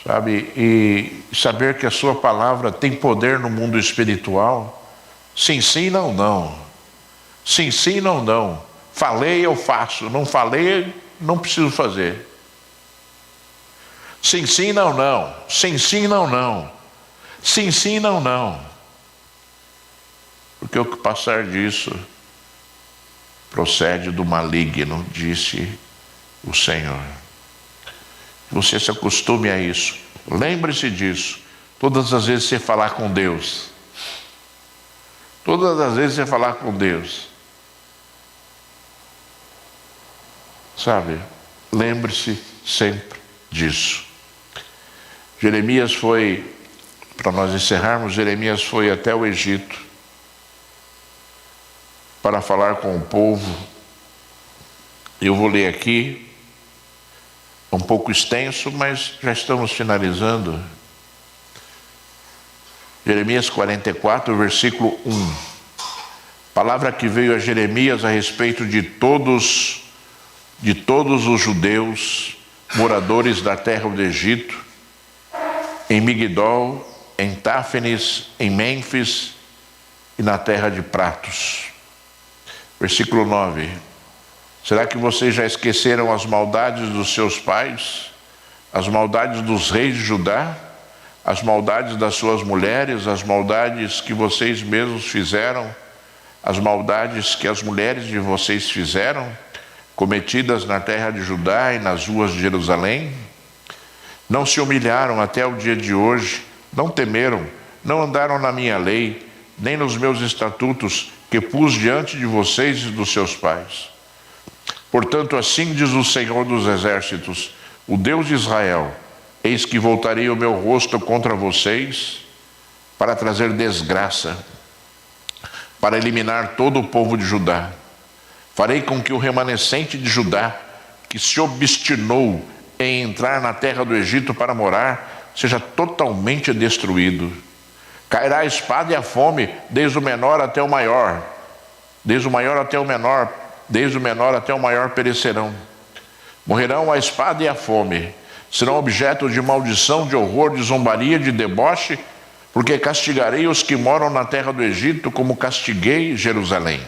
sabe, e saber que a sua palavra tem poder no mundo espiritual. Sim, sim, não, não. Sim, sim, não, não. Falei, eu faço. Não falei, não preciso fazer. Sim, sim, não, não. Sim, sim, não, não. Sim, sim, não, não. Porque o que passar disso procede do maligno, disse o Senhor. Você se acostume a isso. Lembre-se disso. Todas as vezes você falar com Deus. Todas as vezes você falar com Deus. Sabe? Lembre-se sempre disso. Jeremias foi, para nós encerrarmos, Jeremias foi até o Egito para falar com o povo. Eu vou ler aqui, é um pouco extenso, mas já estamos finalizando. Jeremias 44, versículo 1. Palavra que veio a Jeremias a respeito de todos os judeus, moradores da terra do Egito, em Migdol, em Táfenes, em Mênfis e na terra de Pratos. Versículo 9. Será que vocês já esqueceram as maldades dos seus pais, as maldades dos reis de Judá, as maldades das suas mulheres, as maldades que vocês mesmos fizeram, as maldades que as mulheres de vocês fizeram? cometidas na terra de Judá e nas ruas de Jerusalém? Não se humilharam até o dia de hoje, não temeram, não andaram na minha lei, nem nos meus estatutos que pus diante de vocês e dos seus pais. Portanto, assim diz o Senhor dos Exércitos, o Deus de Israel: eis que voltarei o meu rosto contra vocês para trazer desgraça, para eliminar todo o povo de Judá. Farei com que o remanescente de Judá, que se obstinou em entrar na terra do Egito para morar, seja totalmente destruído. Cairá a espada e a fome, desde o menor até o maior, desde o maior até o menor, desde o menor até o maior perecerão. Morrerão a espada e a fome, serão objeto de maldição, de horror, de zombaria, de deboche, porque castigarei os que moram na terra do Egito, como castiguei Jerusalém,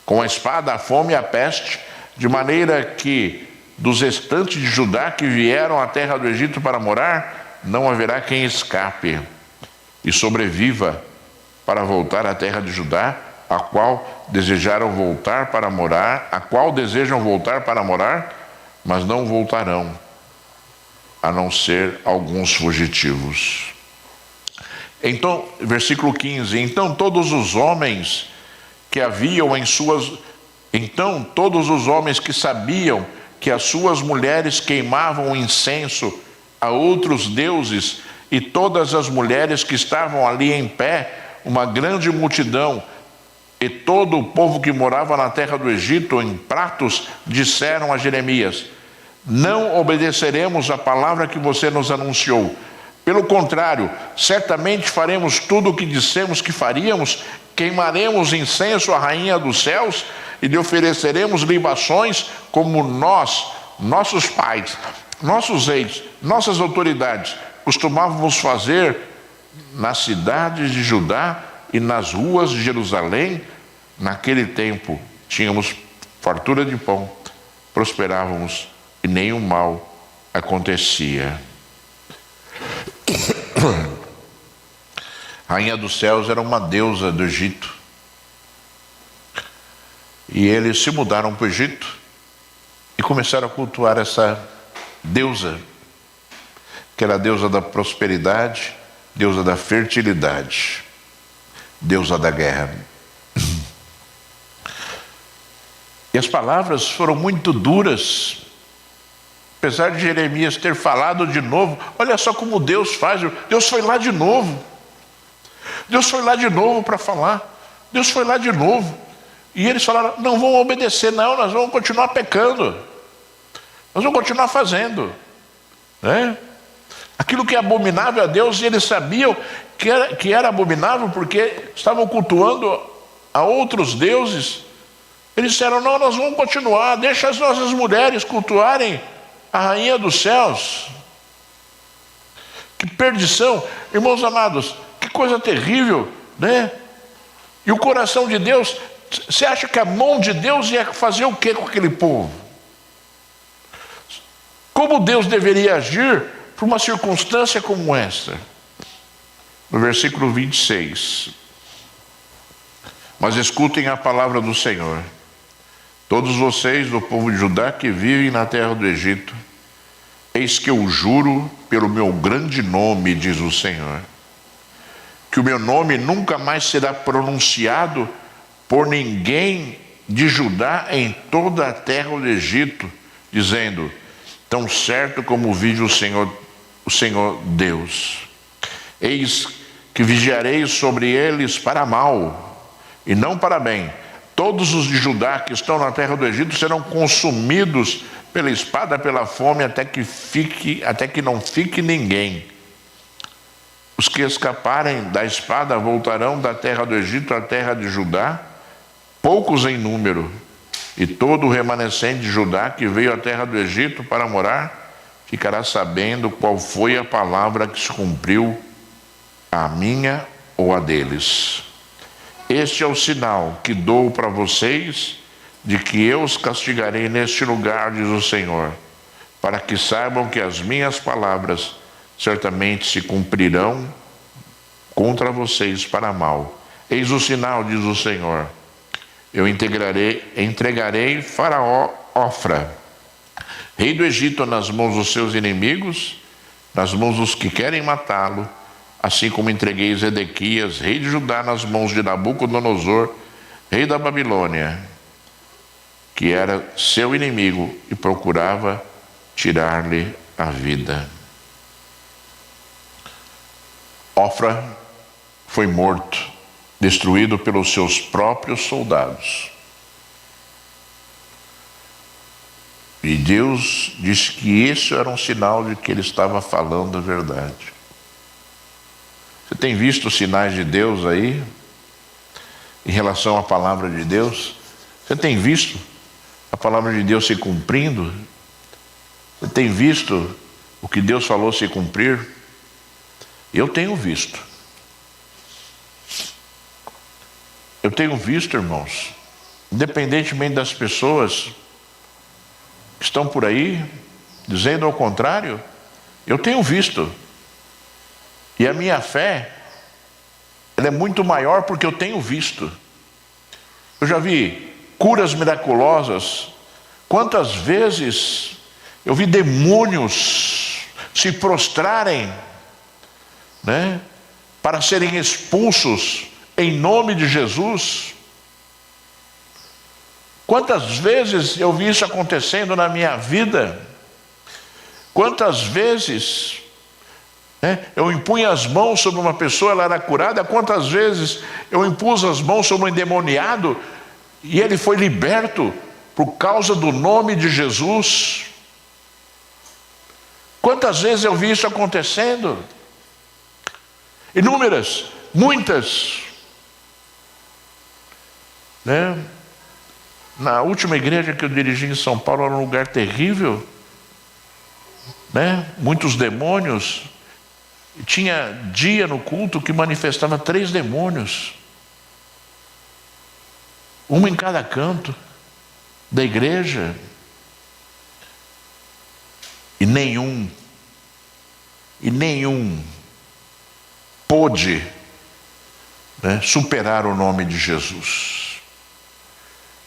com a espada, a fome e a peste, de maneira que dos restantes de Judá que vieram à terra do Egito para morar, não haverá quem escape e sobreviva para voltar à terra de Judá, a qual desejam voltar para morar, mas não voltarão, a não ser alguns fugitivos. Então, versículo 15, então todos os homens que sabiam que as suas mulheres queimavam incenso a outros deuses, e todas as mulheres que estavam ali em pé, uma grande multidão, e todo o povo que morava na terra do Egito, em pratos, disseram a Jeremias: não obedeceremos à palavra que você nos anunciou. Pelo contrário, certamente faremos tudo o que dissemos que faríamos, queimaremos incenso à rainha dos céus e lhe ofereceremos libações como nós, nossos pais, nossos reis, nossas autoridades costumávamos fazer nas cidades de Judá e nas ruas de Jerusalém. Naquele tempo tínhamos fartura de pão, prosperávamos e nenhum mal acontecia. A rainha dos céus era uma deusa do Egito. E eles se mudaram para o Egito e começaram a cultuar essa deusa, que era a deusa da prosperidade, deusa da fertilidade, deusa da guerra. E as palavras foram muito duras. Apesar de Jeremias ter falado de novo, olha só como Deus faz. Deus foi lá de novo. Deus foi lá de novo para falar. Deus foi lá de novo. E eles falaram: não vão obedecer, não, nós vamos continuar pecando. Nós vamos continuar fazendo. Né? Aquilo que é abominável a Deus, e eles sabiam que era abominável porque estavam cultuando a outros deuses. Eles disseram: não, nós vamos continuar, deixa as nossas mulheres cultuarem a rainha dos céus. Que perdição, irmãos amados, que coisa terrível, né? E o coração de Deus, você acha que a mão de Deus ia fazer o que com aquele povo? Como Deus deveria agir para uma circunstância como esta? No versículo 26. Mas escutem a palavra do Senhor, todos vocês do povo de Judá que vivem na terra do Egito, eis que eu juro pelo meu grande nome, diz o Senhor, que o meu nome nunca mais será pronunciado por ninguém de Judá em toda a terra do Egito, dizendo: tão certo como vive o Senhor Deus. Eis que vigiarei sobre eles para mal e não para bem. Todos os de Judá que estão na terra do Egito serão consumidos pela espada, pela fome, até que não fique ninguém. Os que escaparem da espada voltarão da terra do Egito à terra de Judá, poucos em número, e todo o remanescente de Judá que veio à terra do Egito para morar, ficará sabendo qual foi a palavra que se cumpriu, a minha ou a deles. Este é o sinal que dou para vocês, de que eu os castigarei neste lugar, diz o Senhor, para que saibam que as minhas palavras certamente se cumprirão contra vocês para mal. Eis o sinal, diz o Senhor: eu entregarei Faraó Ofra, rei do Egito, nas mãos dos seus inimigos, nas mãos dos que querem matá-lo, assim como entreguei Zedequias, rei de Judá, nas mãos de Nabucodonosor, rei da Babilônia, que era seu inimigo e procurava tirar-lhe a vida. Ofra foi morto, destruído pelos seus próprios soldados. E Deus disse que isso era um sinal de que ele estava falando a verdade. Você tem visto os sinais de Deus aí, em relação à palavra de Deus? Você tem visto a palavra de Deus se cumprindo? Você tem visto o que Deus falou se cumprir? Eu tenho visto. Eu tenho visto, irmãos, independentemente das pessoas que estão por aí dizendo ao contrário, eu tenho visto. E a minha fé, ela é muito maior porque eu tenho visto. Eu já vi curas miraculosas. Quantas vezes eu vi demônios se prostrarem, né, para serem expulsos em nome de Jesus. Quantas vezes eu vi isso acontecendo na minha vida? Quantas vezes, né, eu impunha as mãos sobre uma pessoa, ela era curada? Quantas vezes eu impus as mãos sobre um endemoniado e ele foi liberto por causa do nome de Jesus? Quantas vezes eu vi isso acontecendo? Inúmeras, muitas, né? Na última igreja que eu dirigi em São Paulo, era um lugar terrível, né? Muitos demônios. Tinha dia no culto que manifestava 3 demônios, um em cada canto da igreja, e nenhum pôde, né, superar o nome de Jesus.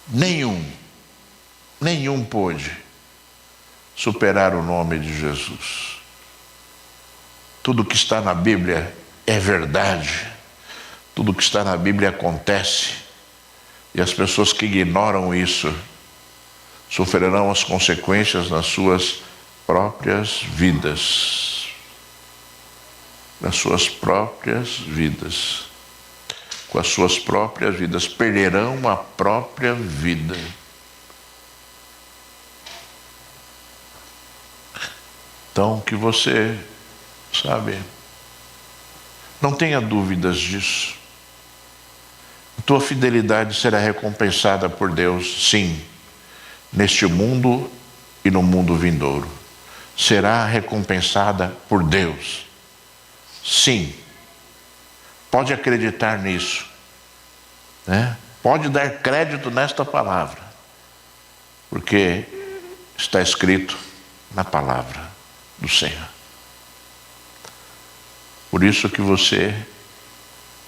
Nenhum pôde superar o nome de Jesus. Tudo que está na Bíblia é verdade. Tudo que está na Bíblia acontece. E as pessoas que ignoram isso sofrerão as consequências nas suas próprias vidas. Nas suas próprias vidas. Com as suas próprias vidas, perderão a própria vida. Então, que você, sabe, não tenha dúvidas disso. A tua fidelidade será recompensada por Deus, sim, neste mundo e no mundo vindouro. Será recompensada por Deus, sim. Pode acreditar nisso, né? Pode dar crédito nesta palavra, porque está escrito na palavra do Senhor. Por isso que você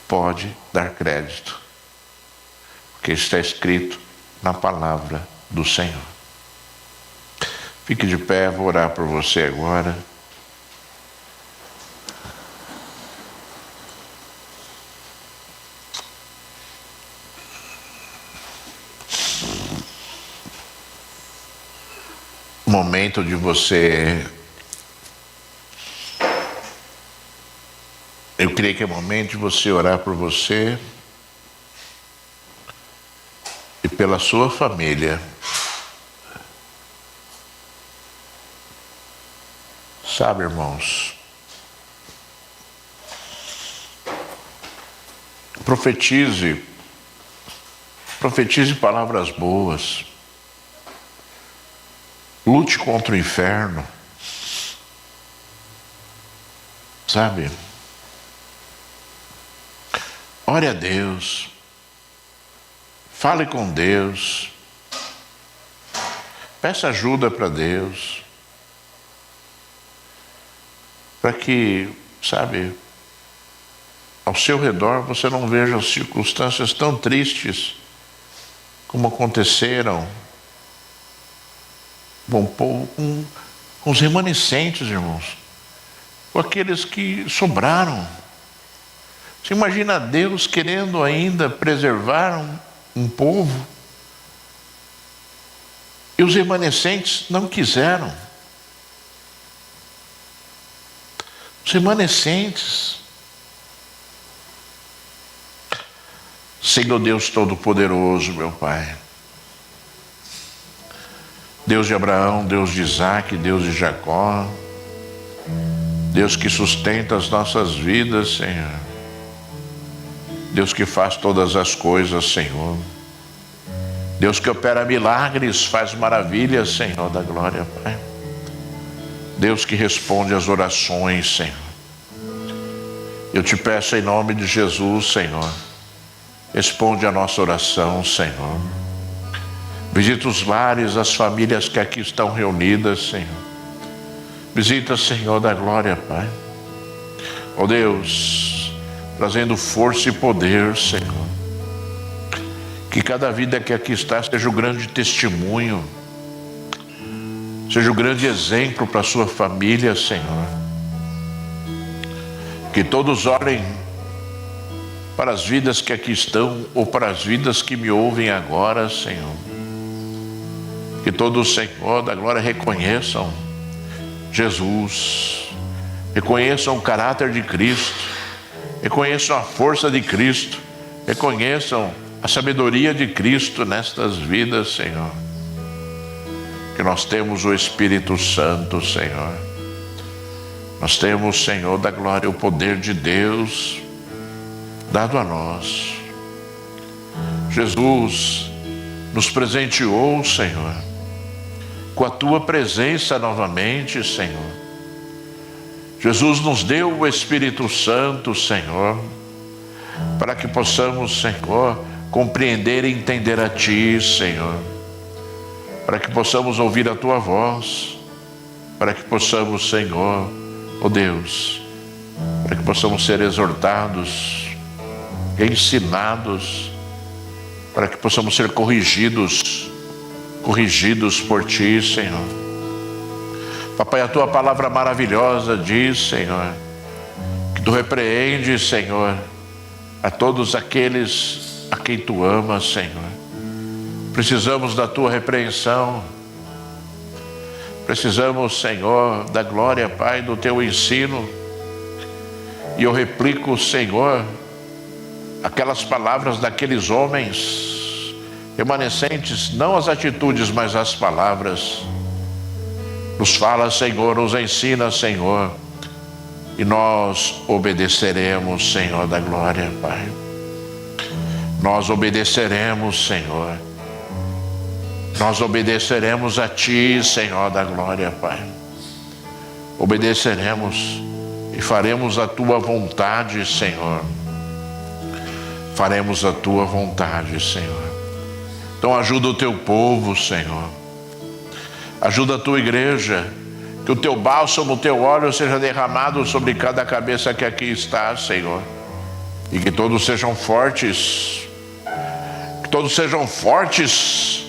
pode dar crédito, porque está escrito na palavra do Senhor. Fique de pé, vou orar por você agora. Momento de você, eu creio que é momento de você orar por você e pela sua família. Sabe, irmãos, profetize palavras boas. Lute contra o inferno, sabe? Ore a Deus, fale com Deus, peça ajuda para Deus, para que, sabe, ao seu redor você não veja circunstâncias tão tristes como aconteceram bom povo, com os remanescentes, irmãos, com aqueles que sobraram. Você imagina Deus querendo ainda preservar um povo, e os remanescentes não quiseram. Os remanescentes. Senhor Deus Todo-Poderoso, meu Pai, Deus de Abraão, Deus de Isaac, Deus de Jacó, Deus que sustenta as nossas vidas, Senhor, Deus que faz todas as coisas, Senhor, Deus que opera milagres, faz maravilhas, Senhor da glória, Pai, Deus que responde às orações, Senhor. Eu te peço em nome de Jesus, Senhor, responde a nossa oração, Senhor. Visita os lares, as famílias que aqui estão reunidas, Senhor. Visita, Senhor da glória, Pai. Ó Deus, trazendo força e poder, Senhor. Que cada vida que aqui está seja um grande testemunho, seja um grande exemplo para a sua família, Senhor. Que todos orem para as vidas que aqui estão ou para as vidas que me ouvem agora, Senhor. Que todos, Senhor da glória, reconheçam Jesus, reconheçam o caráter de Cristo, reconheçam a força de Cristo, reconheçam a sabedoria de Cristo nestas vidas, Senhor. Que nós temos o Espírito Santo, Senhor. Nós temos, Senhor da glória, o poder de Deus dado a nós. Jesus nos presenteou, Senhor, com a tua presença novamente, Senhor. Jesus nos deu o Espírito Santo, Senhor, para que possamos, Senhor, compreender e entender a ti, Senhor, para que possamos ouvir a tua voz, para que possamos, Senhor, ó Deus, para que possamos ser exortados, ensinados, para que possamos ser corrigidos por ti, Senhor. Papai, a tua palavra maravilhosa diz, Senhor, que tu repreendes, Senhor, a todos aqueles a quem tu amas, Senhor. Precisamos da tua repreensão. Precisamos, Senhor, da glória, Pai, do teu ensino. E eu replico, Senhor, aquelas palavras daqueles homens remanescentes, não as atitudes, mas as palavras. Nos fala, Senhor, nos ensina, Senhor, e nós obedeceremos, Senhor da glória, Pai. Nós obedeceremos, Senhor. Nós obedeceremos a ti, Senhor da glória, Pai. Obedeceremos e faremos a tua vontade, Senhor. Faremos a tua vontade, Senhor. Então ajuda o teu povo, Senhor. Ajuda a tua igreja. Que o teu bálsamo, o teu óleo seja derramado sobre cada cabeça que aqui está, Senhor. E que todos sejam fortes. Que todos sejam fortes.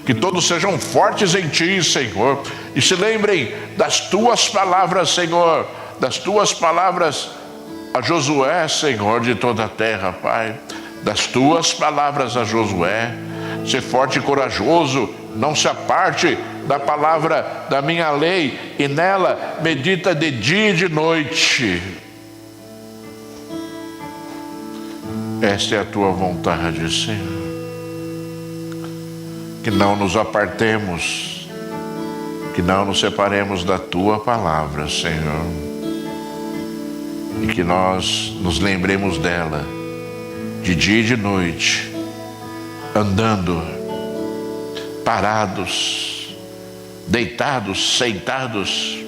Que todos sejam fortes em ti, Senhor. E se lembrem das tuas palavras, Senhor. Das tuas palavras a Josué, Senhor, de toda a terra, Pai. Das tuas palavras a Josué. Ser forte e corajoso. Não se aparte da palavra da minha lei. E nela medita de dia e de noite. Esta é a tua vontade, Senhor. Que não nos apartemos, que não nos separemos da tua palavra, Senhor, e que nós nos lembremos dela de dia e de noite, andando, parados, deitados, sentados,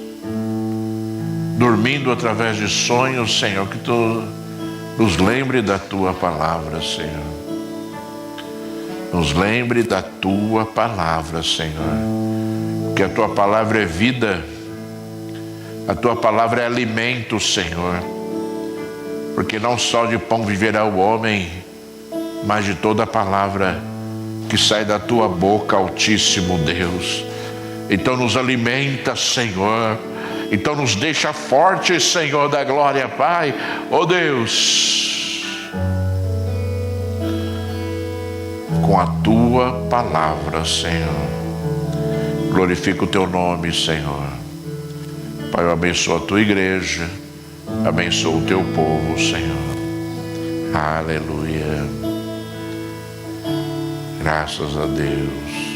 dormindo através de sonhos, Senhor, que tu nos lembre da tua palavra, Senhor. Nos lembre da tua palavra, Senhor. Que a tua palavra é vida. A tua palavra é alimento, Senhor. Porque não só de pão viverá o homem, mas de toda a palavra que sai da tua boca, Altíssimo Deus. Então nos alimenta, Senhor. Então nos deixa fortes, Senhor da glória, Pai. Ó Deus, com a Tua palavra, Senhor. Glorifica o Teu nome, Senhor. Pai, eu abençoo a Tua igreja. Abençoa o Teu povo, Senhor. Aleluia. Graças a Deus.